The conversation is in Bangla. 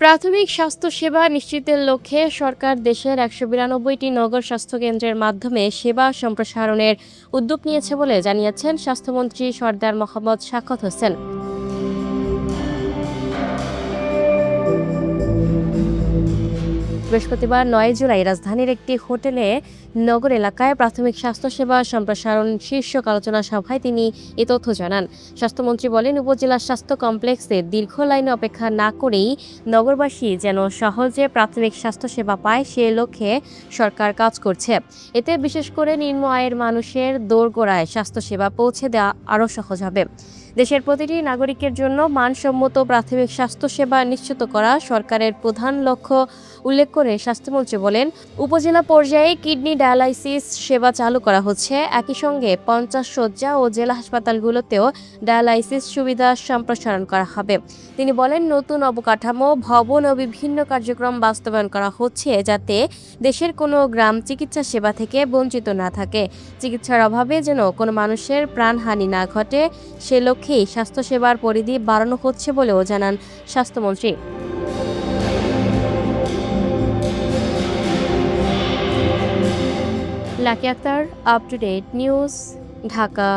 প্রাথমিক স্বাস্থ্যসেবা নিশ্চিতের লক্ষ্যে সরকার দেশের ১৯২টি নগর স্বাস্থ্যকেন্দ্রের মাধ্যমে সেবা সম্প্রসারণের উদ্যোগ নিয়েছে বলে জানিয়েছেন স্বাস্থ্যমন্ত্রী সরদার মোহাম্মদ সাখাওয়াত হোসেন। বৃহস্পতিবার ৯ জুলাই রাজধানীর একটি হোটেলে নগর এলাকায় প্রাথমিক স্বাস্থ্যসেবা সম্প্রসারণ শীর্ষক আলোচনা সভায় তিনি এ তথ্য জানান। স্বাস্থ্যমন্ত্রী বলেন, উপজেলা স্বাস্থ্য কমপ্লেক্সে দীর্ঘ লাইনে অপেক্ষা না করেই নগরবাসী যেন সহজে প্রাথমিক স্বাস্থ্যসেবা পায় সে লক্ষ্যে সরকার কাজ করছে। এতে বিশেষ করে নিম্ন আয়ের মানুষের দোরগোড়ায় স্বাস্থ্যসেবা পৌঁছে দেওয়া আরও সহজ হবে। দেশের প্রতিটি নাগরিকের জন্য মানসম্মত প্রাথমিক স্বাস্থ্যসেবা নিশ্চিত করা সরকারের প্রধান লক্ষ্য উল্লেখ করে স্বাস্থ্যমন্ত্রী বলেন, উপজেলা পর্যায়ে কিডনি ডায়ালাইসিস সেবা চালু করা হচ্ছে। একই সঙ্গে ৫০ শয্যা ও জেলা হাসপাতালগুলোতেও ডায়ালাইসিস সুবিধা সম্প্রসারণ করা হবে। তিনি বলেন, নতুন অবকাঠামো, ভবন ও বিভিন্ন কার্যক্রম বাস্তবায়ন করা হচ্ছে যাতে দেশের কোনো গ্রাম চিকিৎসা সেবা থেকে বঞ্চিত না থাকে। চিকিৎসার অভাবে যেন কোনো মানুষের প্রাণহানি না ঘটে সে লক্ষ্যেই স্বাস্থ্যসেবার পরিধি বাড়ানো হচ্ছে বলেও জানান স্বাস্থ্যমন্ত্রী। Lucky Akter, up to date news, Dhaka.